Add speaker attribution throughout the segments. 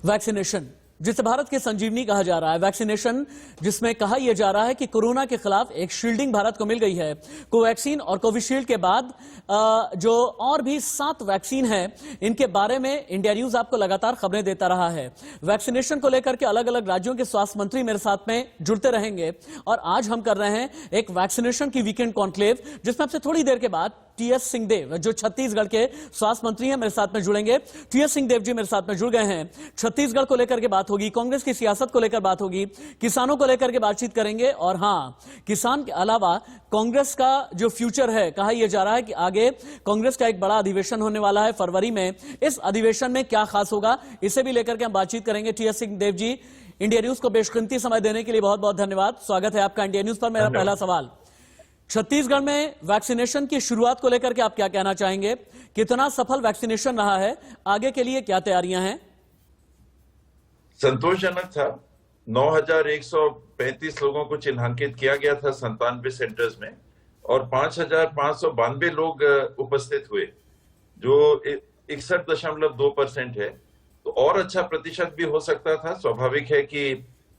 Speaker 1: Vaccination जिसे भारत की संजीवनी कहा जा रहा है, वैक्सीनेशन जिसमें कहा यह जा रहा है कि कोरोना के खिलाफ एक शील्डिंग भारत को मिल गई है। कोवैक्सीन और कोविशील्ड के बाद जो और भी 7 वैक्सीन हैं, इनके बारे में इंडिया न्यूज आपको लगातार खबरें देता रहा है। वैक्सीनेशन को लेकर के अलग अलग राज्यों के स्वास्थ्य मंत्री मेरे साथ में जुड़ते रहेंगे और आज हम कर रहे हैं एक वैक्सीनेशन की वीकेंड कॉन्क्लेव, जिसमें आपसे थोड़ी देर के बाद टीएस सिंहदेव जो छत्तीसगढ़ के स्वास्थ्य मंत्री हैं मेरे साथ में जुड़ेंगे। टीएस सिंहदेव जी मेरे साथ में जुड़ गए हैं। छत्तीसगढ़ को लेकर के बात होगी, कांग्रेस की सियासत को लेकर बात होगी, किसानों को लेकर के बातचीत करेंगे और हां, किसान के अलावा कांग्रेस का जो फ्यूचर है, कहा यह जा रहा है कि आगे कांग्रेस का एक बड़ा अधिवेशन होने वाला है फरवरी में। इस अधिवेशन में क्या खास होगा, इसे भी लेकर के हम बातचीत करेंगे। टीएस सिंहदेव जी, इंडिया न्यूज को बेशकीमती समय देने के लिए बहुत बहुत धन्यवाद। स्वागत है आपका इंडिया न्यूज पर। मेरा पहला सवाल, छत्तीसगढ़ में वैक्सीनेशन की शुरुआत को लेकर के आप क्या कहना चाहेंगे? कितना सफल वैक्सीनेशन रहा है? आगे के लिए क्या तैयारियां हैं?
Speaker 2: संतोषजनक था। 9,135 लोगों को चिन्हांकित किया गया था 97 सेंटर्स में और 5,592 लोग उपस्थित हुए, जो 61.2% है। तो और अच्छा प्रतिशत भी हो सकता था। स्वाभाविक है कि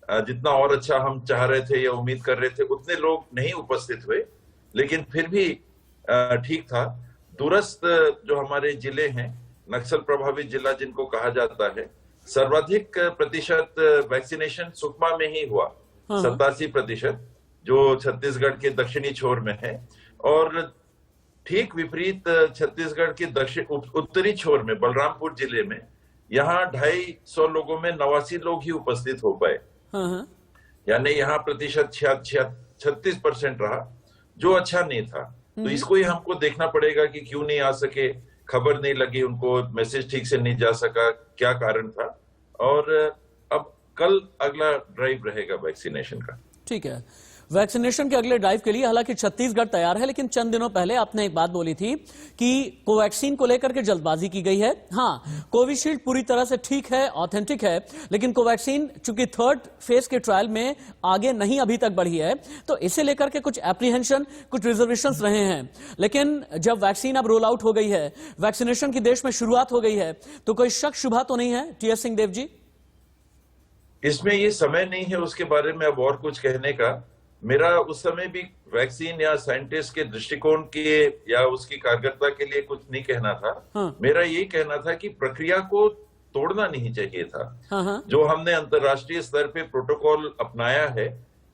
Speaker 2: जितना और अच्छा हम चाह रहे थे या उम्मीद कर रहे थे, उतने लोग नहीं उपस्थित हुए, लेकिन फिर भी ठीक था। दूरस्थ जो हमारे जिले हैं, नक्सल प्रभावित जिला जिनको कहा जाता है, सर्वाधिक प्रतिशत वैक्सीनेशन सुकमा में ही हुआ, 87%, जो छत्तीसगढ़ के दक्षिणी छोर में है। और ठीक विपरीत छत्तीसगढ़ के उत्तरी छोर में बलरामपुर जिले में, यहाँ 250 लोगों में 89 लोग ही उपस्थित हो पाए, यानी यहाँ प्रतिशत 36% रहा, जो अच्छा नहीं था। तो इसको ही हमको देखना पड़ेगा कि क्यों नहीं आ सके, खबर नहीं लगी उनको, मैसेज ठीक से नहीं जा सका, क्या कारण था। और अब कल अगला ड्राइव रहेगा वैक्सीनेशन का।
Speaker 1: ठीक है, वैक्सीनेशन के अगले ड्राइव के लिए हालांकि छत्तीसगढ़ तैयार है, लेकिन चंद दिनों पहले आपने एक बात बोली थी कि कोवैक्सीन को लेकर के जल्दबाजी की गई है। हां, कोविशील्ड पूरी तरह से ठीक है, ऑथेंटिक है, लेकिन कोवैक्सीन चूंकि 3rd फेज के ट्रायल में आगे नहीं अभी तक बढ़ी है, तो इसे लेकर के कुछ एप्रीहेंशन, कुछ रिजर्वेशंस रहे हैं। लेकिन जब वैक्सीन अब रोल आउट हो गई है, वैक्सीनेशन की देश में शुरुआत हो गई है, तो कोई शक शुबा तो नहीं है टीएस सिंहदेव जी?
Speaker 2: इसमें ये समय नहीं है उसके बारे में अब और कुछ कहने का। मेरा उस समय भी वैक्सीन या साइंटिस्ट के दृष्टिकोण के या उसकी कारगरता के लिए कुछ नहीं कहना था। मेरा यही कहना था कि प्रक्रिया को तोड़ना नहीं चाहिए था। जो हमने अंतर्राष्ट्रीय स्तर पे प्रोटोकॉल अपनाया है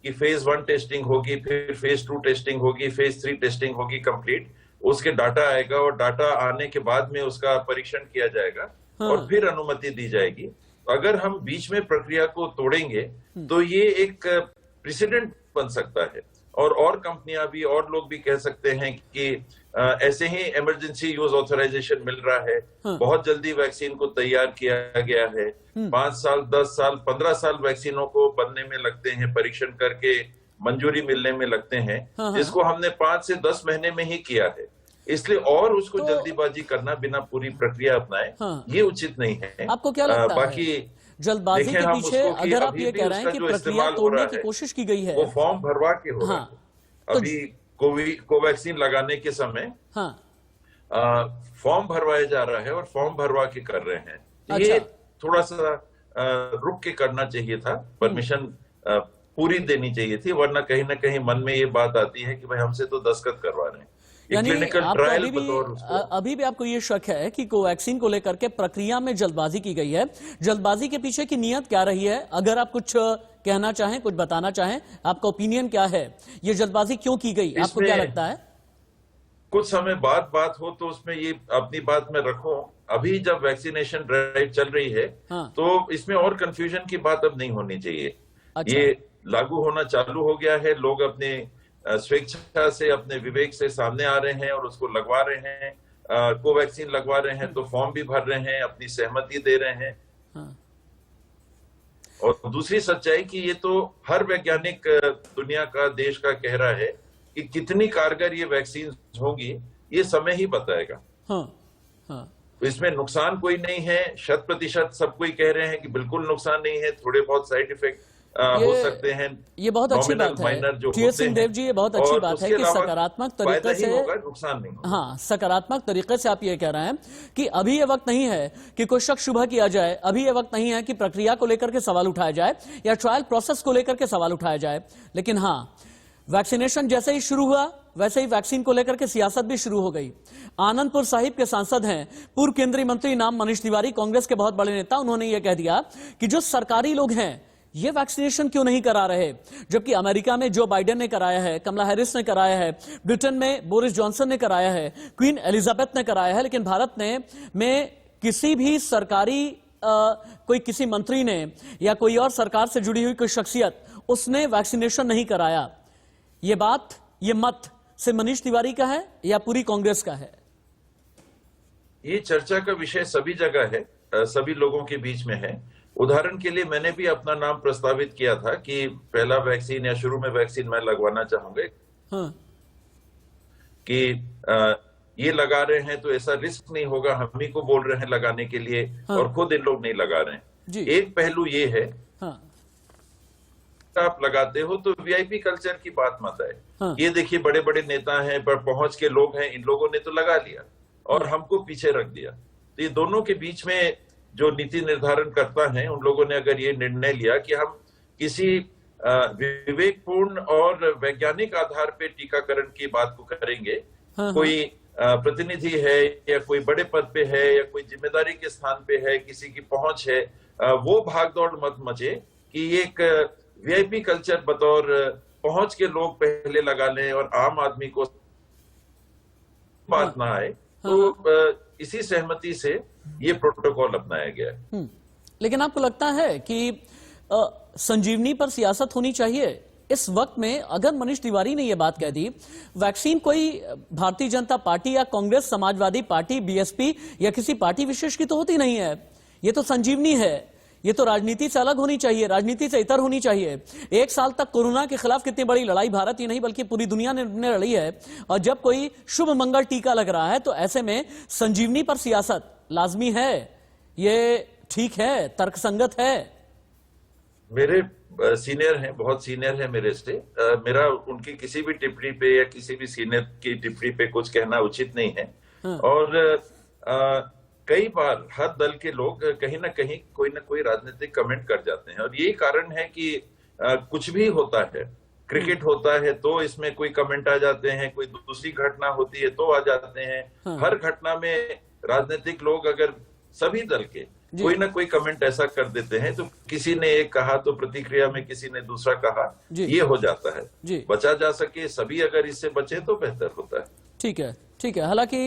Speaker 2: कि फेज 1 टेस्टिंग होगी, फिर फेज 2 टेस्टिंग होगी, फेज 3 टेस्टिंग होगी कंप्लीट, उसके डाटा आएगा और डाटा आने के बाद में उसका परीक्षण किया जाएगा और फिर अनुमति दी जाएगी। अगर हम बीच में प्रक्रिया को तोड़ेंगे तो ये एक प्रेसिडेंट बन सकता है और कंपनियां भी और लोग भी कह सकते हैं कि ऐसे ही इमरजेंसी यूज ऑथराइजेशन मिल रहा है, बहुत जल्दी वैक्सीन को तैयार किया गया है, 5 साल 10 साल 15 साल वैक्सीनों को बनने में लगते हैं, परीक्षण करके मंजूरी मिलने में लगते हैं, जिसको हमने 5 से 10 महीने में ही किया है। इसलिए और उसको जल्दीबाजी करना बिना पूरी प्रक्रिया अपनाए ये उचित नहीं है।
Speaker 1: आपको क्या लगता है?
Speaker 2: बाकी
Speaker 1: जल्दबाजी के पीछे अगर आप ये कह रहे हैं कि प्रक्रिया तोड़ने की कोशिश की गई है,
Speaker 2: वो फॉर्म भरवा के हो रहा है। अभी कोवैक्सीन लगाने के समय फॉर्म भरवाया जा रहा है और फॉर्म भरवा के कर रहे हैं। ये थोड़ा सा रुक के करना चाहिए था, परमिशन पूरी देनी चाहिए थी, वरना कहीं ना कहीं मन में ये बात आती है कि भाई हमसे तो दस्तखत करवा रहे हैं।
Speaker 1: यानी अभी भी आपको ये शक है कि कोवैक्सीन को लेकर के प्रक्रिया में जल्दबाजी की गई है। जल्दबाजी के पीछे की नीयत क्या रही है? अगर आप कुछ कहना चाहें, कुछ बताना चाहें, आपका ओपिनियन क्या है? ये जल्दबाजी क्यों की गई, आपको क्या लगता है?
Speaker 2: कुछ समय बाद बात हो तो उसमें ये अपनी बात में रखो। अभी जब वैक्सीनेशन ड्राइव चल रही है तो इसमें और कंफ्यूजन की बात अब नहीं होनी चाहिए। ये लागू होना चालू हो गया है, लोग अपने स्वेच्छा से, अपने विवेक से सामने आ रहे हैं और उसको लगवा रहे हैं, कोवैक्सीन लगवा रहे हैं, तो फॉर्म भी भर रहे हैं, अपनी सहमति दे रहे हैं। और दूसरी सच्चाई कि ये तो हर वैज्ञानिक दुनिया का, देश का कह रहा है कि कितनी कारगर ये वैक्सीन होंगी, ये समय ही बताएगा। इसमें नुकसान कोई नहीं है, 100% सब कोई कह रहे हैं कि बिल्कुल नुकसान नहीं है, थोड़े बहुत साइड इफेक्ट हो सकते हैं।
Speaker 1: ये बहुत अच्छी बात
Speaker 2: माइनर जो
Speaker 1: है टी.एस. सिंहदेव जी, ये बहुत अच्छी बात है कि सकारात्मक तरीके से
Speaker 2: नुकसान नहीं होगा।
Speaker 1: हाँ, सकारात्मक तरीके से आप ये कह रहे हैं कि अभी ये वक्त नहीं है कि कोई शक शुबह किया जाए, अभी ये वक्त नहीं है कि प्रक्रिया को लेकर के सवाल उठाया जाए या ट्रायल प्रोसेस को लेकर के सवाल उठाया जाए। लेकिन हाँ, वैक्सीनेशन जैसे ही शुरू हुआ वैसे ही वैक्सीन को लेकर के सियासत भी शुरू हो गई। आनंदपुर साहिब के सांसद हैं पूर्व केंद्रीय मंत्री नाम मनीष तिवारी, कांग्रेस के बहुत बड़े नेता, उन्होंने यह कह दिया कि जो सरकारी लोग हैं ये वैक्सीनेशन क्यों नहीं करा रहे, जबकि अमेरिका में जो बाइडेन ने कराया है, कमला हैरिस ने कराया है, ब्रिटेन में बोरिस जॉनसन ने कराया है, क्वीन एलिजाबेथ ने कराया है, लेकिन भारत में किसी भी सरकारी कोई किसी मंत्री ने या कोई और सरकार से जुड़ी हुई कोई शख्सियत उसने वैक्सीनेशन नहीं कराया। ये बात, ये मत से मनीष तिवारी का है या पूरी कांग्रेस का है?
Speaker 2: ये चर्चा का विषय सभी जगह है, सभी लोगों के बीच में है। उदाहरण के लिए मैंने भी अपना नाम प्रस्तावित किया था कि पहला वैक्सीन या शुरू में वैक्सीन मैं लगवाना चाहूंगा।
Speaker 1: हाँ।
Speaker 2: कि ये लगा रहे हैं तो ऐसा रिस्क नहीं होगा, हम ही को बोल रहे हैं लगाने के लिए। हाँ। और खुद इन लोग नहीं लगा रहे हैं। एक पहलू ये है, हाँ। आप लगाते हो तो वीआईपी कल्चर की बात मत आए। हाँ। ये देखिए बड़े बड़े नेता हैं, पर पहुंच के लोग हैं, इन लोगों ने तो लगा लिया और हमको पीछे रख दिया। तो ये दोनों के बीच में जो नीति निर्धारण करता है, उन लोगों ने अगर ये निर्णय लिया कि हम किसी विवेकपूर्ण और वैज्ञानिक आधार पे टीकाकरण की बात को करेंगे। हाँ। कोई प्रतिनिधि है या कोई बड़े पद पे है या कोई जिम्मेदारी के स्थान पे है, किसी की पहुंच है, वो भागदौड़ मत मचे कि एक वीआईपी कल्चर बतौर पहुंच के लोग पहले लगा लें और आम आदमी को बात ना आए। तो इसी सहमति से ये प्रोटोकॉल अपनाया गया है।
Speaker 1: लेकिन आपको लगता है कि संजीवनी पर सियासत होनी चाहिए इस वक्त में? अगर मनीष तिवारी ने यह बात कह दी, वैक्सीन कोई भारतीय जनता पार्टी या कांग्रेस, समाजवादी पार्टी, बीएसपी या किसी पार्टी विशेष की तो होती नहीं है, ये तो संजीवनी है, ये तो राजनीति से अलग होनी चाहिए, राजनीति से इतर होनी चाहिए। 1 साल तक कोरोना के खिलाफ कितनी बड़ी लड़ाई भारत ही नहीं बल्कि पूरी दुनिया ने लड़ी है, और जब कोई शुभ मंगल टीका लग रहा है तो ऐसे में संजीवनी पर सियासत लाजमी है। ये ठीक है, तर्कसंगत है?
Speaker 2: मेरे सीनियर हैं, बहुत सीनियर है मेरे से, मेरा उनकी किसी भी टिप्पणी पे या किसी भी सीनियर की टिप्पणी पे कुछ कहना उचित नहीं है। हाँ। और कई बार हर दल के लोग कहीं ना कहीं कोई ना कोई राजनीतिक कमेंट कर जाते हैं, और यही कारण है कि कुछ भी होता है, क्रिकेट होता है तो इसमें कोई कमेंट आ जाते हैं, कोई दूसरी घटना होती है तो आ जाते हैं। हाँ। हर घटना में राजनीतिक लोग अगर सभी दल के कोई ना कोई कमेंट ऐसा कर देते हैं तो किसी ने एक कहा तो प्रतिक्रिया में किसी ने दूसरा कहा, ये हो जाता है। बचा जा सके, सभी अगर इससे बचे तो बेहतर होता है।
Speaker 1: ठीक है, ठीक है। हालांकि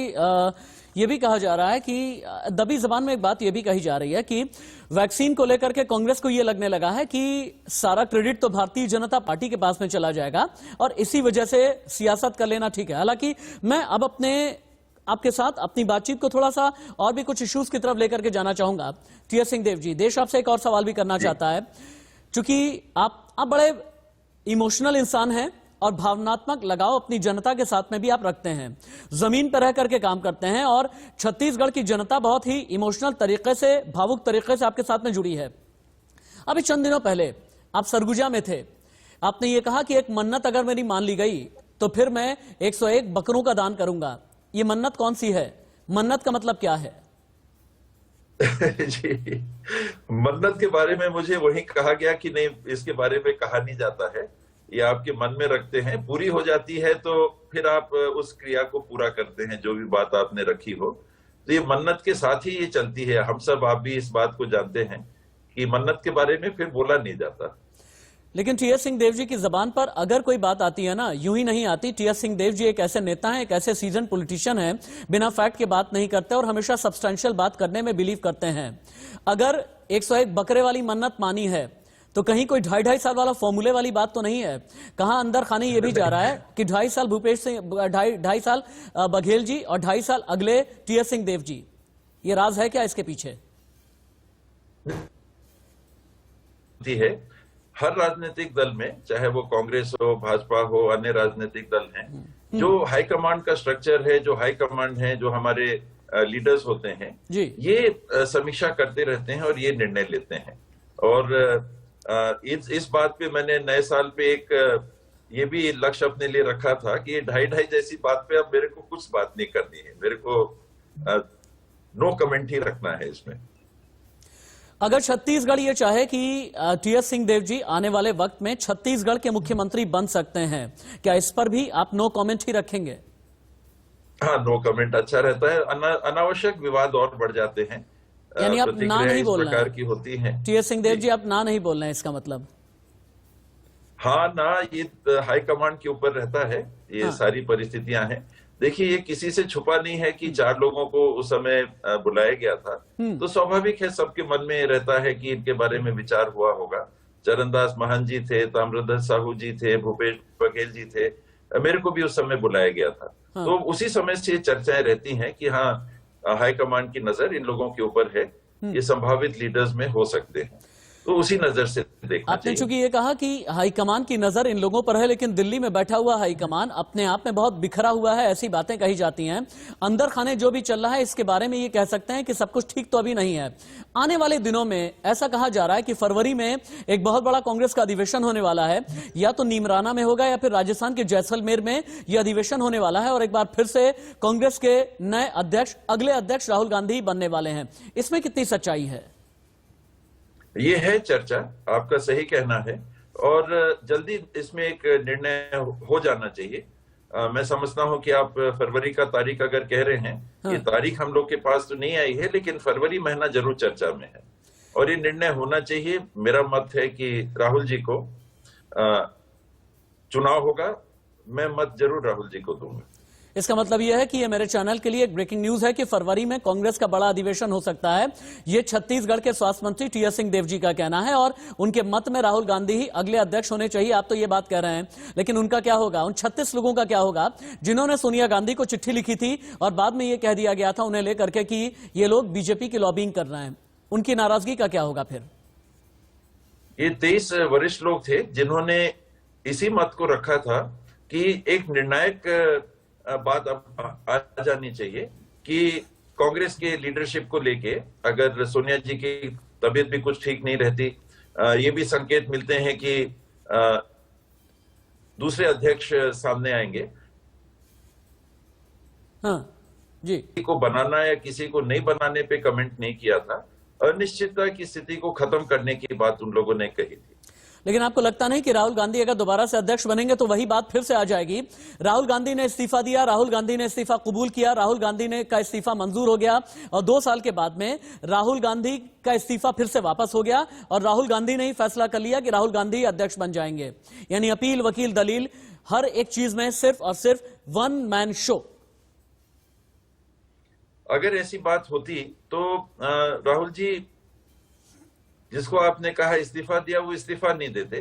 Speaker 1: ये भी कहा जा रहा है कि दबी जबान में एक बात ये भी कही जा रही है कि वैक्सीन को लेकर के कांग्रेस को ये लगने लगा है कि सारा क्रेडिट तो भारतीय जनता पार्टी के पास में चला जाएगा और इसी वजह से सियासत कर लेना ठीक है। हालांकि मैं अब आपके साथ अपनी बातचीत को थोड़ा सा और भी कुछ इश्यूज की तरफ लेकर के जाना चाहूंगा। टी.एस. सिंहदेव जी, देश आपसे एक और सवाल भी करना चाहता है, क्योंकि आप बड़े इमोशनल इंसान हैं और भावनात्मक लगाव अपनी जनता के साथ में भी आप रखते हैं, जमीन पर रह करके काम करते हैं, और छत्तीसगढ़ की जनता बहुत ही इमोशनल तरीके से, भावुक तरीके से आपके साथ में जुड़ी है। अभी चंद दिनों पहले आप सरगुजा में थे, आपने ये कहा कि एक मन्नत अगर मेरी मान ली गई तो फिर मैं 101 बकरों का दान करूंगा। ये मन्नत कौन सी है? मन्नत का मतलब क्या है?
Speaker 2: जी, मन्नत के बारे में मुझे वही कहा गया कि नहीं, इसके बारे में कहा नहीं जाता है, ये आपके मन में रखते हैं, पूरी हो जाती है तो फिर आप उस क्रिया को पूरा करते हैं, जो भी बात आपने रखी हो। तो ये मन्नत के साथ ही ये चलती है। हम सब, आप भी इस बात को जानते हैं कि मन्नत के बारे में फिर बोला नहीं जाता।
Speaker 1: लेकिन टी.एस. सिंहदेव जी की जबान पर अगर कोई बात आती है ना, यूं ही नहीं आती। टी.एस. सिंहदेव जी एक ऐसे नेता हैं, एक ऐसे सीजन पॉलिटिशियन हैं, बिना फैक्ट के बात नहीं करते और हमेशा सब्सटेंशियल बात करने में बिलीव करते हैं। अगर 101 बकरे वाली मन्नत मानी है तो कहीं कोई 2.5 साल वाला फॉर्मूले वाली बात तो नहीं है? कहां अंदर खाने ये भी जा रहा है कि 2.5 साल भूपेश सिंह, 2.5 साल बघेल जी और 2.5 साल अगले टी.एस. सिंहदेव जी, ये राज है क्या इसके पीछे?
Speaker 2: हर राजनीतिक दल में, चाहे वो कांग्रेस हो, भाजपा हो, अन्य राजनीतिक दल हैं, जो हाईकमांड का स्ट्रक्चर है, जो हाईकमांड है, जो हमारे लीडर्स होते हैं, ये समीक्षा करते रहते हैं और ये निर्णय लेते हैं। और इस बात पे मैंने नए साल पे एक ये भी लक्ष्य अपने लिए रखा था कि 2.5 जैसी बात पे अब मेरे को कुछ बात नहीं करनी है, मेरे को नो कमेंट ही रखना है इसमें।
Speaker 1: अगर छत्तीसगढ़ ये चाहे कि टीएस सिंहदेव जी आने वाले वक्त में छत्तीसगढ़ के मुख्यमंत्री बन सकते हैं, क्या इस पर भी आप नो कमेंट ही रखेंगे?
Speaker 2: हाँ, नो कमेंट अच्छा रहता है, अनावश्यक विवाद और बढ़ जाते हैं।
Speaker 1: यानी आप ना नहीं बोल रहे
Speaker 2: प्रकार की होती हैं।
Speaker 1: टीएस सिंहदेव जी आप ना नहीं बोल रहे हैं, इसका मतलब?
Speaker 2: हाँ ना, ये हाईकमांड के ऊपर रहता है, ये
Speaker 1: हाँ।
Speaker 2: सारी परिस्थितियां हैं। देखिए, ये किसी से छुपा नहीं है कि 4 लोगों को उस समय बुलाया गया था, तो स्वाभाविक है सबके मन में रहता है कि इनके बारे में विचार हुआ होगा। चरणदास महंत जी थे, ताम्रध्वज साहू जी थे, भूपेश बघेल जी थे, मेरे को भी उस समय बुलाया गया था।
Speaker 1: हाँ।
Speaker 2: तो उसी समय से चर्चाएं रहती हैं कि हाँ, हाईकमांड की नजर इन लोगों के ऊपर है, ये संभावित लीडर्स में हो सकते हैं, तो उसी नजर से देखना
Speaker 1: आपने
Speaker 2: चाहिए।
Speaker 1: चूंकि ये कहा कि हाईकमान की नजर इन लोगों पर है, लेकिन दिल्ली में बैठा हुआ हाईकमान अपने आप में बहुत बिखरा हुआ है, ऐसी बातें कही जाती हैं। अंदर खाने जो भी चल रहा है इसके बारे में ये कह सकते हैं कि सब कुछ ठीक तो अभी नहीं है। आने वाले दिनों में ऐसा कहा जा रहा है कि फरवरी में एक बहुत बड़ा कांग्रेस का अधिवेशन होने वाला है, या तो नीमराना में होगा या फिर राजस्थान के जैसलमेर में यह अधिवेशन होने वाला है, और एक बार फिर से कांग्रेस के नए अध्यक्ष, अगले अध्यक्ष राहुल गांधी बनने वाले हैं। इसमें कितनी सच्चाई है?
Speaker 2: ये है चर्चा, आपका सही कहना है, और जल्दी इसमें एक निर्णय हो जाना चाहिए। मैं समझता हूं कि आप फरवरी का तारीख अगर कह रहे हैं,
Speaker 1: हाँ।
Speaker 2: ये तारीख हम लोग के पास तो नहीं आई है, लेकिन फरवरी महीना जरूर चर्चा में है और ये निर्णय होना चाहिए। मेरा मत है कि राहुल जी को चुनाव होगा, मैं मत जरूर राहुल जी को दूंगा।
Speaker 1: इसका मतलब यह है कि यह मेरे चैनल के लिए एक ब्रेकिंग न्यूज है कि फरवरी में कांग्रेस का बड़ा अधिवेशन हो सकता है। यह छत्तीसगढ़ के स्वास्थ्य मंत्री टीएस सिंहदेव जी का कहना है, और उनके मत में राहुल गांधी ही अगले अध्यक्ष होने चाहिए। आप तो ये बात कह रहे हैं, लेकिन उनका क्या होगा? उन 36 लोगों का क्या होगा जिन्होंने सोनिया गांधी को चिट्ठी लिखी थी और बाद में यह कह दिया गया था उन्हें लेकर के कि ये लोग बीजेपी की लॉबिंग कर रहे हैं? उनकी नाराजगी का क्या होगा फिर?
Speaker 2: ये 23 वरिष्ठ लोग थे जिन्होंने इसी मत को रखा था कि एक निर्णायक बात अब आ जानी चाहिए कि कांग्रेस के लीडरशिप को लेके अगर सोनिया जी की तबीयत भी कुछ ठीक नहीं रहती, ये भी संकेत मिलते हैं कि दूसरे अध्यक्ष सामने आएंगे।
Speaker 1: हाँ जी।
Speaker 2: किसी को बनाना या किसी को नहीं बनाने पे कमेंट नहीं किया था, अनिश्चितता की स्थिति को खत्म करने की बात उन लोगों ने कही थी।
Speaker 1: लेकिन आपको लगता नहीं कि राहुल गांधी अगर दोबारा से अध्यक्ष बनेंगे तो वही बात फिर से आ जाएगी? राहुल गांधी ने इस्तीफा दिया, राहुल गांधी ने इस्तीफा कबूल किया, राहुल गांधी ने का इस्तीफा मंजूर हो गया, और 2 साल के बाद में राहुल गांधी का इस्तीफा फिर से वापस हो गया और राहुल गांधी ने ही फैसला कर लिया कि राहुल गांधी अध्यक्ष बन जाएंगे। यानी अपील, वकील, दलील, हर एक चीज में सिर्फ और सिर्फ वन मैन शो।
Speaker 2: अगर ऐसी बात होती तो राहुल जी, जिसको आपने कहा इस्तीफा दिया, वो इस्तीफा नहीं देते।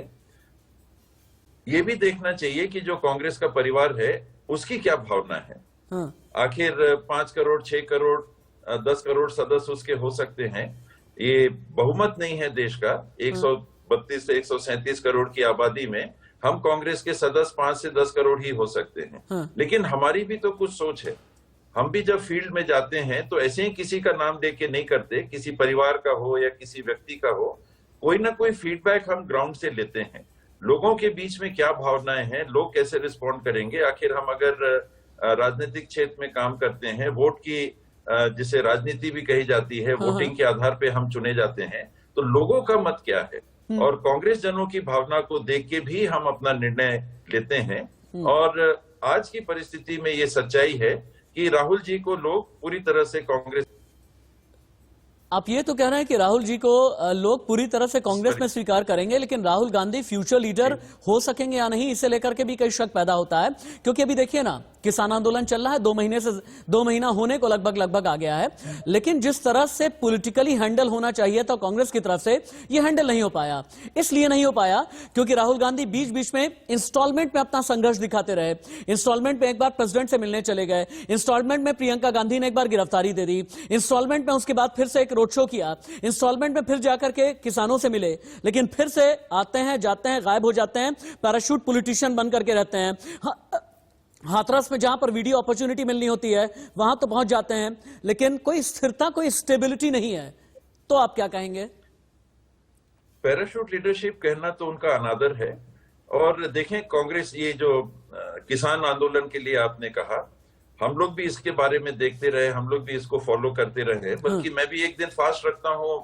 Speaker 2: ये भी देखना चाहिए कि जो कांग्रेस का परिवार है उसकी क्या भावना है।
Speaker 1: हाँ।
Speaker 2: आखिर 5 करोड़, 6 करोड़, 10 करोड़ सदस्य उसके हो सकते हैं। ये बहुमत नहीं है देश का। 132 से 137 करोड़ की आबादी में हम कांग्रेस के सदस्य 5 से 10 करोड़ ही हो सकते हैं।
Speaker 1: हाँ।
Speaker 2: लेकिन हमारी भी तो कुछ सोच है। हम भी जब फील्ड में जाते हैं तो ऐसे ही किसी का नाम लेके नहीं करते, किसी परिवार का हो या किसी व्यक्ति का हो, कोई ना कोई फीडबैक हम ग्राउंड से लेते हैं। लोगों के बीच में क्या भावनाएं हैं, लोग कैसे रिस्पॉन्ड करेंगे। आखिर हम अगर राजनीतिक क्षेत्र में काम करते हैं, वोट की जिसे राजनीति भी कही जाती है, वोटिंग के आधार पे हम चुने जाते हैं, तो लोगों का मत क्या है और कांग्रेस जनों की भावना को देख के भी हम अपना निर्णय लेते हैं। और आज की परिस्थिति में ये सच्चाई है कि राहुल जी को लोग पूरी तरह से कांग्रेस,
Speaker 1: आप ये तो कह रहे हैं कि राहुल जी को लोग पूरी तरह से कांग्रेस में स्वीकार करेंगे, लेकिन राहुल गांधी फ्यूचर लीडर हो सकेंगे या नहीं, इसे लेकर के भी कई शक पैदा होता है। क्योंकि अभी देखिए ना, किसान आंदोलन चल रहा है, 2 महीना होने को लगभग आ गया है, लेकिन जिस तरह से पॉलिटिकली हैंडल होना चाहिए था कांग्रेस की तरफ से, ये हैंडल नहीं हो पाया। इसलिए नहीं हो पाया क्योंकि राहुल गांधी बीच बीच में इंस्टॉलमेंट में अपना संघर्ष दिखाते रहे। इंस्टॉलमेंट में एक बार प्रेसिडेंट से मिलने चले गए, इंस्टॉलमेंट में प्रियंका गांधी ने एक बार गिरफ्तारी दे दी, इंस्टॉलमेंट में उसके बाद फिर से एक रोड शो किया, इंस्टॉलमेंट में फिर जाकर के किसानों से मिले, लेकिन फिर से आते हैं, जाते हैं, गायब हो जाते हैं, पैराशूट पॉलिटिशियन बन करके रहते हैं। हाथरस में जहां पर वीडियो अपॉर्चुनिटी मिलनी होती है वहां तो पहुंच जाते हैं, लेकिन कोई स्थिरता, कोई स्टेबिलिटी नहीं है। तो आप क्या कहेंगे?
Speaker 2: पैराशूट लीडरशिप कहना तो उनका अनादर है। और देखें, कांग्रेस ये जो किसान आंदोलन के लिए आपने कहा, हम लोग भी इसके बारे में देखते रहे, हम लोग भी इसको फॉलो करते रहे, बल्कि मैं भी एक दिन फास्ट रखता हूँ,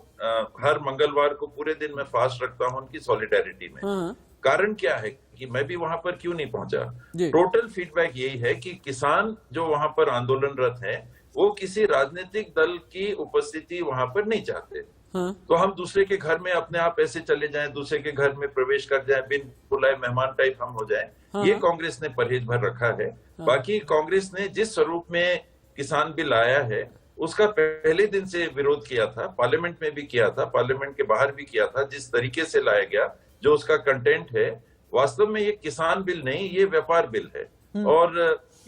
Speaker 2: हर मंगलवार को पूरे दिन मैं फास्ट रखता हूँ उनकी सॉलिडेरिटी में। कारण क्या है कि मैं भी वहां पर क्यों नहीं पहुंचा? टोटल फीडबैक यही है कि किसान जो वहां पर आंदोलनरत हैं, वो किसी राजनीतिक दल की उपस्थिति वहां पर नहीं चाहते। तो हम दूसरे के घर में अपने आप ऐसे चले जाएं, दूसरे के घर में प्रवेश कर जाएं, बिन बुलाए मेहमान टाइप हम हो जाएं, ये कांग्रेस ने परहेज भर रखा है। बाकी कांग्रेस ने जिस स्वरूप में किसान बिल आया है, उसका पहले दिन से विरोध किया था, पार्लियामेंट में भी किया था, पार्लियामेंट के बाहर भी किया था। जिस तरीके से लाया गया, जो उसका कंटेंट है, वास्तव में ये किसान बिल नहीं, ये व्यापार बिल है। और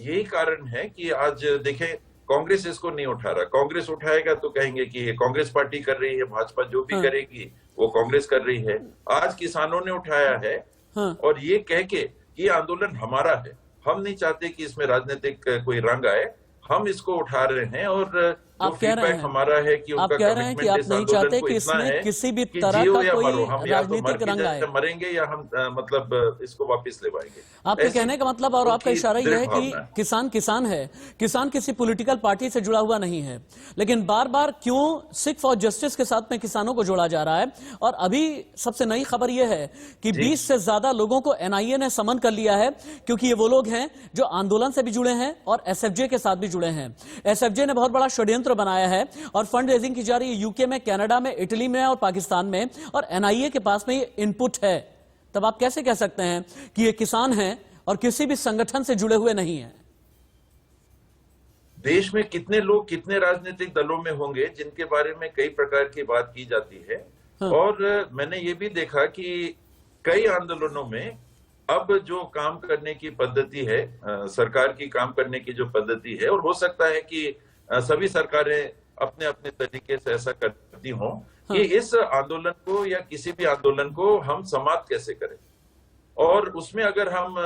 Speaker 2: यही कारण है कि आज देखें, कांग्रेस इसको नहीं उठा रहा। कांग्रेस उठाएगा तो कहेंगे कि ये कांग्रेस पार्टी कर रही है, भाजपा जो भी करेगी वो कांग्रेस कर रही है। आज किसानों ने उठाया है और ये कह के कि आंदोलन हमारा है, हम नहीं चाहते कि इसमें राजनीतिक कोई रंग आए, हम इसको उठा रहे हैं। और
Speaker 1: आप कह रहे हैं
Speaker 2: हमारा है कि
Speaker 1: आप कह रहे हैं कि आप नहीं चाहते कि इसमें किसी भी तरह का कोई राजनीतिक रंग आए,
Speaker 2: मरेंगे या हम मतलब इसको वापस ले पाएंगे।
Speaker 1: आपके कहने का मतलब और आपका इशारा यह है कि किसान किसान है, किसान किसी पॉलिटिकल पार्टी से जुड़ा हुआ नहीं है। लेकिन बार बार क्यों सिख फॉर जस्टिस के साथ में किसानों को जोड़ा जा रहा है? और अभी सबसे नई खबर यह है कि 20 से ज्यादा लोगों को एनआईए ने समन कर लिया है, क्योंकि ये वो लोग हैं जो आंदोलन से भी जुड़े हैं और एसएफजे के साथ भी जुड़े हैं। एसएफजे ने बहुत बड़ा षड्यंत्र बनाया है और फंड रेजिंग की जा रही है यूके में, कनाडा में, इटली में और पाकिस्तान में, और एनआईए के पास में ये इनपुट है। तब आप कैसे कह सकते हैं कि ये किसान हैं और किसी भी संगठन से जुड़े हुए नहीं हैं?
Speaker 2: देश में कितने लोग कितने राजनीतिक दलों में होंगे जिनके बारे में कई प्रकार की बात की जाती है। और मैंने ये भी देखा कि कई आंदोलनों में अब जो काम करने की पद्धति है, सरकार की काम करने की जो पद्धति है, और हो सकता है कि सभी सरकारें अपने अपने तरीके से ऐसा करती हों, कि इस आंदोलन को या किसी भी आंदोलन को हम समाप्त कैसे करें। और उसमें अगर हम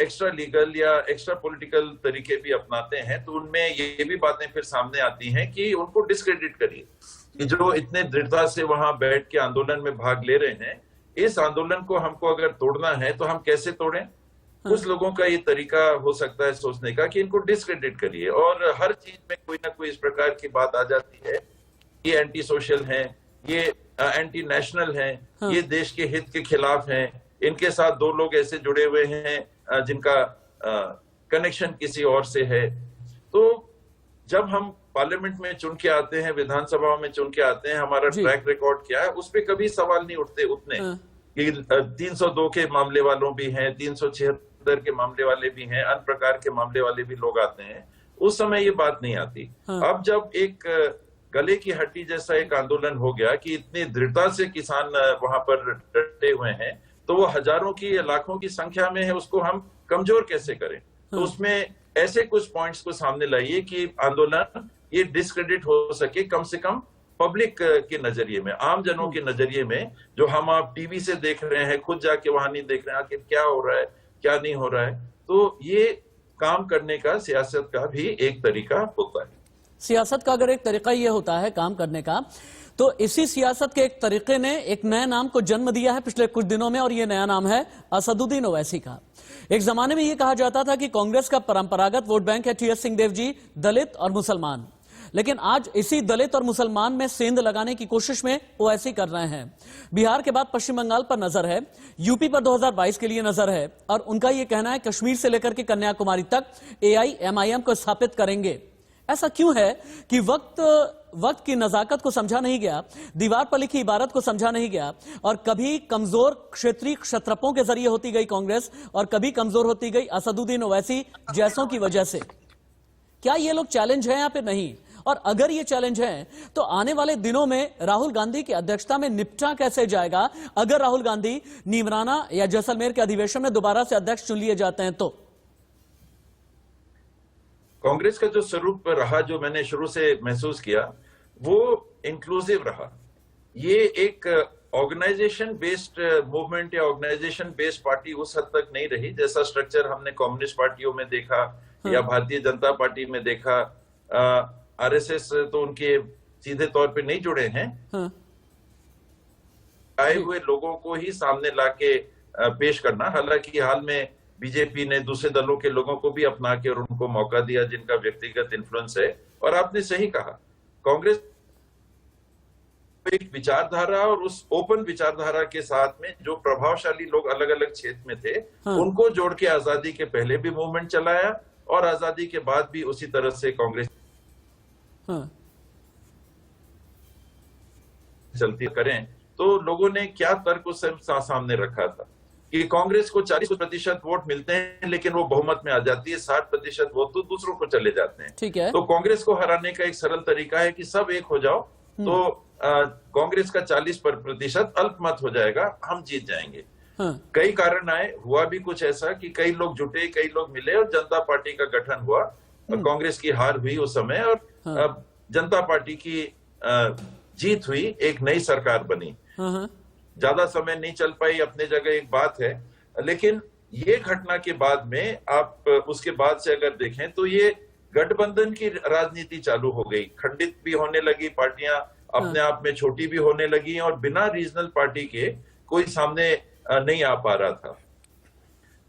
Speaker 2: एक्स्ट्रा लीगल या एक्स्ट्रा पॉलिटिकल तरीके भी अपनाते हैं, तो उनमें ये भी बातें फिर सामने आती हैं कि उनको डिस्क्रेडिट करिए, कि जो इतने दृढ़ता से वहां बैठ के आंदोलन में भाग ले रहे हैं, इस आंदोलन को हमको अगर तोड़ना है तो हम कैसे तोड़ें। कुछ लोगों का ये तरीका हो सकता है सोचने का कि इनको डिस्क्रेडिट करिए, और हर चीज में कोई ना कोई इस प्रकार की बात आ जाती है, ये एंटी सोशल हैं, ये एंटी नेशनल हैं, ये देश के हित के खिलाफ हैं, इनके साथ दो लोग ऐसे जुड़े हुए हैं जिनका कनेक्शन किसी और से है। तो जब हम पार्लियामेंट में चुन के आते हैं, विधानसभा में चुन के आते हैं, हमारा ट्रैक रिकॉर्ड क्या है, उस पर कभी सवाल नहीं उठते उतने कि 302 के मामले वालों भी हैं, 376 के मामले वाले भी हैं, अन्य प्रकार के मामले वाले भी लोग आते हैं। उस समय ये बात नहीं आती। अब जब एक गले की हड्डी जैसा एक आंदोलन हो गया कि इतनी दृढ़ता से किसान वहां पर डटे हुए हैं, तो वो हजारों की लाखों की संख्या में है, उसको हम कमजोर कैसे करें। तो उसमें ऐसे कुछ पॉइंट्स को सामने लाइए कि आंदोलन ये डिस्क्रेडिट हो सके, कम से कम पब्लिक के नजरिए में, आम जनों के नजरिए में, जो हम आप टीवी से देख रहे हैं, खुद जाके वहां नहीं देख रहे हैं आखिर क्या हो रहा है क्या नहीं हो रहा है। तो ये काम करने का सियासत का भी एक तरीका होता है।
Speaker 1: सियासत का अगर एक तरीका ये होता है काम करने का, तो इसी सियासत के एक तरीके ने एक नए नाम को जन्म दिया है पिछले कुछ दिनों में, और ये नया नाम है असदुद्दीन ओवैसी का। एक जमाने में ये कहा जाता था कि कांग्रेस का परंपरागत वोट बैंक है टीएस सिंहदेव जी, दलित और मुसलमान, लेकिन आज इसी दलित और मुसलमान में सेंध लगाने की कोशिश में ओवैसी कर रहे हैं। बिहार के बाद पश्चिम बंगाल पर नजर है, यूपी पर 2022 के लिए नजर है, और उनका यह कहना है कश्मीर से लेकर के कन्याकुमारी तक एआईएमआईएम को स्थापित करेंगे। ऐसा क्यों है कि वक्त की नजाकत को समझा नहीं गया, दीवार पर लिखी इबारत को समझा नहीं गया, और कभी कमजोर क्षेत्रीय क्षत्रपों के जरिए होती गई कांग्रेस और कभी कमजोर होती गई असदुद्दीन ओवैसी जैसों की वजह से। क्या ये लोग चैलेंज हैं या फिर नहीं? और अगर ये चैलेंज है तो आने वाले दिनों में राहुल गांधी की अध्यक्षता में निपटा कैसे जाएगा, अगर राहुल गांधी नीमराना या जैसलमेर के अधिवेशन में दोबारा से अध्यक्ष चुन लिए जाते हैं तो?
Speaker 2: कांग्रेस का जो स्वरूप रहा, जो मैंने शुरू से महसूस किया, वो इंक्लूसिव रहा। ये एक ऑर्गेनाइजेशन बेस्ड मूवमेंट या ऑर्गेनाइजेशन बेस्ड पार्टी उस हद तक नहीं रही जैसा स्ट्रक्चर हमने कम्युनिस्ट पार्टियों में देखा या भारतीय जनता पार्टी में देखा। आरएसएस तो उनके सीधे तौर पे नहीं जुड़े हैं, आए हुए लोगों को ही सामने लाके पेश करना। हालांकि हाल में बीजेपी ने दूसरे दलों के लोगों को भी अपना के और उनको मौका दिया जिनका व्यक्तिगत इन्फ्लुएंस है। और आपने सही कहा, कांग्रेस एक विचारधारा और उस ओपन विचारधारा के साथ में जो प्रभावशाली लोग अलग अलग क्षेत्र में थे, उनको जोड़ के आजादी के पहले भी मूवमेंट चलाया और आजादी के बाद भी उसी तरह से कांग्रेस चलती करें। तो लोगों ने क्या तर्क उस सामने रखा था कि कांग्रेस को 40% वोट मिलते हैं लेकिन वो बहुमत में आ जाती है, 60% वोट तो दूसरों को चले जाते हैं।
Speaker 1: ठीक है।
Speaker 2: तो कांग्रेस को हराने का एक सरल तरीका है कि सब एक हो जाओ, तो कांग्रेस का 40% अल्पमत हो जाएगा, हम जीत जाएंगे। कई कारण आए, हुआ भी कुछ ऐसा कि कई लोग जुटे, कई लोग मिले और जनता पार्टी का गठन हुआ। कांग्रेस की हार हुई उस समय और जनता पार्टी की जीत हुई, एक नई सरकार बनी। ज्यादा समय नहीं चल पाई, अपने जगह एक बात है। लेकिन ये घटना के बाद में आप उसके बाद से अगर देखें तो ये गठबंधन की राजनीति चालू हो गई, खंडित भी होने लगी, पार्टियां अपने आप में छोटी भी होने लगी और बिना रीजनल पार्टी के कोई सामने नहीं आ पा रहा था।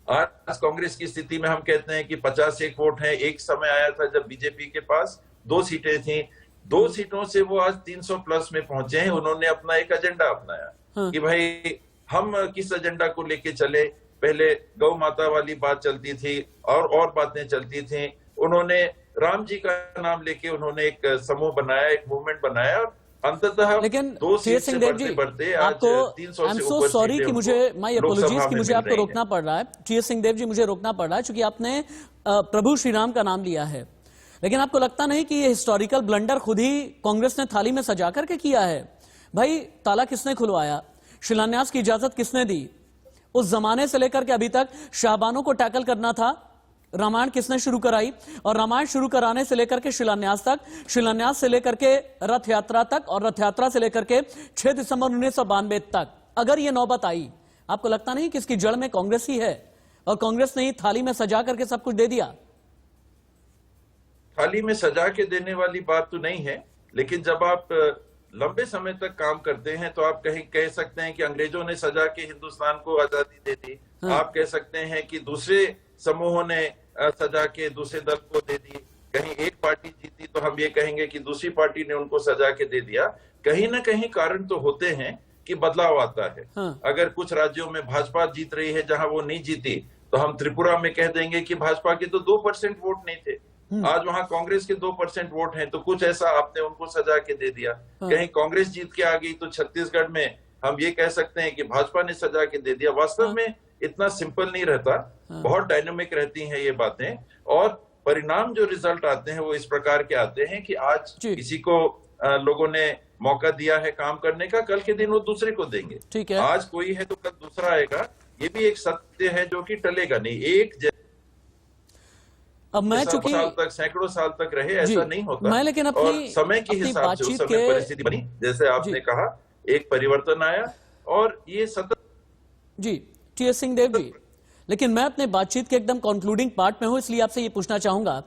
Speaker 2: आज कांग्रेस की स्थिति में हम कहते हैं कि 51 वोट हैं। एक समय आया था जब बीजेपी के पास 2 सीटें थी, 2 सीटों से वो आज 300 प्लस में पहुंचे हैं। उन्होंने अपना एक एजेंडा अपनाया कि भाई हम किस एजेंडा को लेके चले। पहले गौ माता वाली बात चलती थी और बातें चलती थी। उन्होंने राम जी का नाम लेके उन्होंने एक समूह बनाया, एक मूवमेंट बनाया और अंततः
Speaker 1: लेकिन
Speaker 2: 2 सीट से
Speaker 1: सिंहदेव
Speaker 2: बढ़ते
Speaker 1: जी,
Speaker 2: आज
Speaker 1: आपको
Speaker 2: 300
Speaker 1: आई एम
Speaker 2: से
Speaker 1: सो
Speaker 2: ऊपर
Speaker 1: सॉरी कि मुझे माय अपोलॉजीज कि मुझे आपको रोकना पड़ रहा है। टी एस सिंहदेव जी, मुझे रोकना पड़ रहा है क्योंकि आपने प्रभु श्री राम का नाम लिया है। लेकिन आपको लगता नहीं कि ये हिस्टोरिकल ब्लंडर खुद ही कांग्रेस ने थाली में सजा करके किया है? भाई, ताला किसने खुलवाया? शिलान्यास की इजाजत किसने दी? उस जमाने से लेकर के अभी तक शाहबानों को टैकल करना था, रामायण किसने शुरू कराई? और रामायण शुरू कराने से लेकर के शिलान्यास तक, शिलान्यास से लेकर के रथ यात्रा तक और रथ यात्रा से लेकर के 6 दिसंबर 1992 तक अगर ये नौबत आई, आपको लगता नहीं कि इसकी जड़ में कांग्रेस ही है और कांग्रेस ने ही थाली में सजा करके सब कुछ दे दिया?
Speaker 2: थाली में सजा के देने वाली बात तो नहीं है, लेकिन जब आप लंबे समय तक काम करते हैं तो आप कह सकते हैं कि अंग्रेजों ने सजा के हिंदुस्तान को आजादी दे दी। आप कह सकते हैं कि दूसरे समूहों ने सजा के दूसरे दल को दे दी। कहीं एक पार्टी जीती तो हम ये कहेंगे कि दूसरी पार्टी ने उनको सजा के दे दिया। कहीं ना कहीं कारण तो होते हैं कि बदलाव आता है। अगर कुछ राज्यों में भाजपा जीत रही है जहां वो नहीं जीती, तो हम त्रिपुरा में कह देंगे कि भाजपा के तो 2% वोट नहीं थे, आज वहां कांग्रेस के 2% वोट हैं, तो कुछ ऐसा आपने उनको सजा के दे दिया। कहीं कांग्रेस जीत के आ गई तो छत्तीसगढ़ में हम ये कह सकते हैं कि भाजपा ने सजा के दे दिया। वास्तव में इतना सिंपल नहीं रहता, बहुत डायनामिक रहती हैं ये बातें और परिणाम जो रिजल्ट आते हैं वो इस प्रकार के आते हैं कि आज किसी को लोगों ने मौका दिया है काम करने का, कल के दिन वो दूसरे को देंगे।
Speaker 1: ठीक है।
Speaker 2: आज कोई है तो कल दूसरा आएगा, ये भी एक सत्य है जो कि टलेगा नहीं। एक
Speaker 1: अब मैं चूंकि
Speaker 2: साल तक, सैकड़ों साल तक रहे, ऐसा नहीं होता।
Speaker 1: मैं लेकिन
Speaker 2: और समय के हिसाब से उस समय परिस्थिति बनी, जैसे आपने कहा, एक परिवर्तन आया और ये सतत।
Speaker 1: जी टी एस सिंहदेव जी, लेकिन मैं अपने बातचीत के एकदम कंक्लूडिंग पार्ट में हूं, इसलिए आपसे ये पूछना चाहूंगा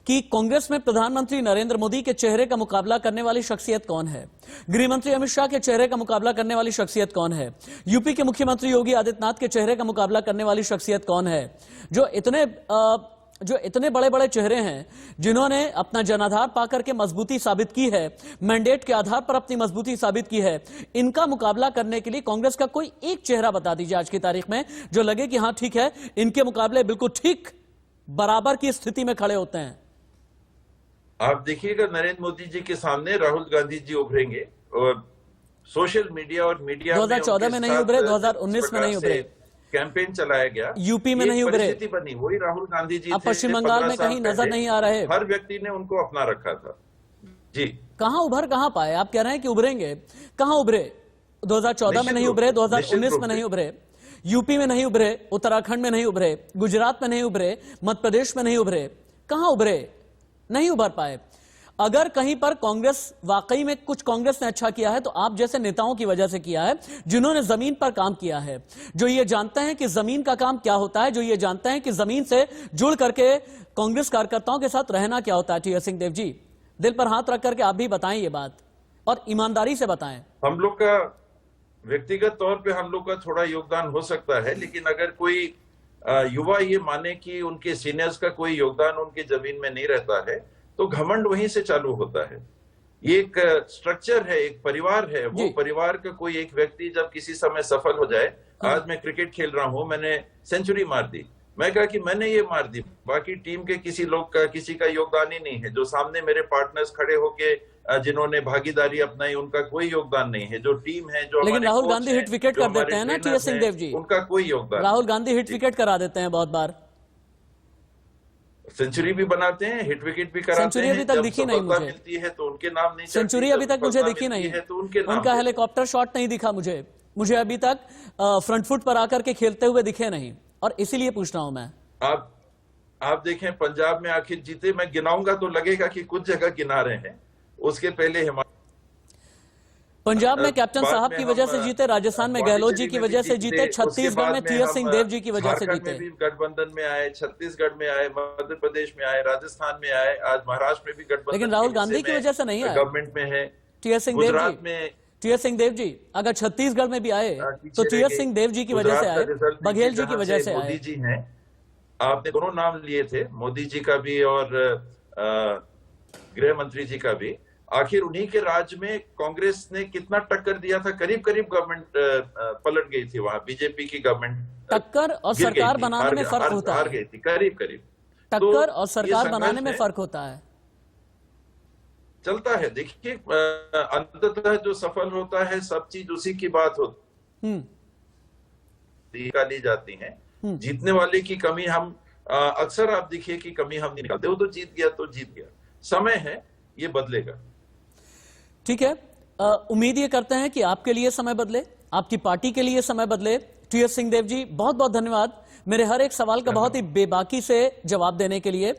Speaker 1: कि कांग्रेस में प्रधानमंत्री नरेंद्र मोदी के चेहरे का मुकाबला करने वाली शख्सियत कौन है? गृहमंत्री अमित शाह के चेहरे का मुकाबला करने वाली शख्सियत कौन है? यूपी के मुख्यमंत्री योगी आदित्यनाथ के चेहरे का मुकाबला करने वाली शख्सियत कौन है? जो इतने बड़े बड़े चेहरे हैं, जिन्होंने अपना जनाधार पाकर के मजबूती साबित की है, मैंडेट के आधार पर अपनी मजबूती साबित की है, इनका मुकाबला करने के लिए कांग्रेस का कोई एक चेहरा बता दीजिए आज की तारीख में जो लगे कि हां ठीक है, इनके मुकाबले बिल्कुल ठीक बराबर की स्थिति में खड़े होते हैं।
Speaker 2: आप देखिएगा नरेंद्र मोदी जी के सामने राहुल गांधी जी उभरेंगे और सोशल मीडिया और मीडिया
Speaker 1: 2014 में नहीं उभरे, 2019 में नहीं उभरे,
Speaker 2: कैंपेन चलाया गया,
Speaker 1: यूपी में नहीं उभरे,
Speaker 2: परिस्थिति बनी, वही राहुल गांधी जी
Speaker 1: अब पश्चिम बंगाल में कहीं नजर नहीं आ रहे।
Speaker 2: हर व्यक्ति ने उनको अपना रखा था। जी,
Speaker 1: कहां उभर कहां पाए? आप कह रहे हैं कि उभरेंगे, कहां उभरे? 2014 में नहीं उभरे, 2019 में नहीं उभरे, यूपी में नहीं उभरे, उत्तराखंड में नहीं उभरे, गुजरात में नहीं उभरे, मध्य प्रदेश में नहीं उभरे, कहां उभरे? नहीं उभर पाए। अगर कहीं पर कांग्रेस वाकई में कुछ कांग्रेस ने अच्छा किया है तो आप जैसे नेताओं की वजह से किया है, जिन्होंने जमीन पर काम किया है, जो ये जानते हैं कि जमीन का काम क्या होता है, जो ये जानते हैं कि जमीन से जुड़ करके कांग्रेस कार्यकर्ताओं के साथ रहना क्या होता है। टी एस सिंहदेव जी, दिल पर हाथ रख करके आप भी बताएं ये बात और ईमानदारी से बताएं।
Speaker 2: हम लोग का व्यक्तिगत तौर पे हम लोग का थोड़ा योगदान हो सकता है, लेकिन अगर कोई युवा ये माने कि उनके सीनियर्स का कोई योगदान उनके जमीन में नहीं रहता है, तो घमंड वहीं से चालू होता है। ये एक स्ट्रक्चर है, एक परिवार है। वो
Speaker 1: जी।
Speaker 2: परिवार का कोई एक व्यक्ति जब किसी समय सफल हो जाए, आज मैं क्रिकेट खेल रहा हूं, मैंने सेंचुरी मार दी, मैं कहा कि मैंने ये मार दी, बाकी टीम के किसी लोग का, किसी का योगदान ही नहीं है। जो सामने मेरे पार्टनर्स खड़े होके जिन्होंने भागीदारी अपनाई, उनका कोई योगदान नहीं है। जो टीम है, जो
Speaker 1: लेकिन
Speaker 2: हमारे
Speaker 1: राहुल
Speaker 2: कोच
Speaker 1: गांधी
Speaker 2: हैं,
Speaker 1: हिट विकेट
Speaker 2: जो
Speaker 1: कर
Speaker 2: हमारे
Speaker 1: देते हैं ना
Speaker 2: ट्रेनर्स
Speaker 1: टीएस सिंहदेव जी,
Speaker 2: हैं, उनका कोई योगदान
Speaker 1: राहुल गांधी हिट
Speaker 2: जी।
Speaker 1: विकेट करा देते हैं बहुत बार।
Speaker 2: सेंचुरी भी बनाते हैं, हिट विकेट भी कराते
Speaker 1: सेंचुरी
Speaker 2: हैं।
Speaker 1: अभी तक
Speaker 2: जब
Speaker 1: दिखी नहीं
Speaker 2: सफलता
Speaker 1: मुझे।
Speaker 2: मिलती है तो उनके नाम नहीं चढ़ती,
Speaker 1: सेंचुरी अभी
Speaker 2: जब
Speaker 1: तक मुझे
Speaker 2: सफलता
Speaker 1: दिखी
Speaker 2: मिलती
Speaker 1: नहीं
Speaker 2: है तो उनके नाम
Speaker 1: उनका
Speaker 2: पे।
Speaker 1: हेलीकॉप्टर शॉट नहीं दिखा मुझे अभी तक फ्रंट फुट पर आकर के खेलते हुए दिखे नहीं, और इसीलिए पूछ रहा हूं मैं।
Speaker 2: आप देखें, पंजाब में आखिर जीते, मैं गिनाऊंगा तो लगेगा कि कुछ जगह गिना रहे हैं। उसके पहले
Speaker 1: पंजाब में कैप्टन
Speaker 2: बाद
Speaker 1: साहब
Speaker 2: में
Speaker 1: की
Speaker 2: हम,
Speaker 1: वजह से जीते, राजस्थान में गहलोत जी की वजह से जीते, छत्तीसगढ़ में टीएस सिंहदेव जी की वजह से
Speaker 2: झारखंड में
Speaker 1: जीते।
Speaker 2: भी गठबंधन में आए, छत्तीसगढ़ में आए, मध्य प्रदेश में आए, राजस्थान में आए, आज महाराष्ट्र में भी गठबंधन
Speaker 1: लेकिन राहुल गांधी की वजह से नहीं आए।
Speaker 2: गवर्नमेंट में है।
Speaker 1: टीएस सिंहदेव
Speaker 2: गुजरात
Speaker 1: जी,
Speaker 2: में
Speaker 1: टीएस सिंहदेव जी अगर छत्तीसगढ़ में भी आए तो टीएस सिंहदेव जी की वजह से आए, बघेल जी की वजह से
Speaker 2: मोदी
Speaker 1: आए।
Speaker 2: जी हैं, आपने दोनों नाम लिए थे, मोदी जी का भी और गृह मंत्री जी का भी। आखिर उन्हीं के राज में कांग्रेस ने कितना टक्कर दिया था, करीब करीब गवर्नमेंट पलट गई थी, वहां बीजेपी की गवर्नमेंट
Speaker 1: टक्कर और
Speaker 2: गिर गई
Speaker 1: सरकार
Speaker 2: थी,
Speaker 1: बनाने में फर्क होता
Speaker 2: हार
Speaker 1: है।
Speaker 2: गई थी करीब करीब।
Speaker 1: टक्कर
Speaker 2: तो
Speaker 1: और
Speaker 2: ये
Speaker 1: सरकार बनाने
Speaker 2: संघर्ष
Speaker 1: में
Speaker 2: है,
Speaker 1: फर्क होता है।
Speaker 2: चलता है। देखिए, अंततः जो सफल होता है, सब चीज उसी की बात होती निकाली जाती है। जीतने वाले की कमी हम अक्सर आप देखिए कि कमी हम नहीं निकालते। वो तो जीत गया तो जीत गया, समय है, ये बदलेगा।
Speaker 1: ठीक है, उम्मीद ये करते हैं कि आपके लिए समय बदले, आपकी पार्टी के लिए समय बदले। टीएस सिंहदेव जी, बहुत बहुत धन्यवाद मेरे हर एक सवाल का बहुत ही बेबाकी से जवाब देने के लिए।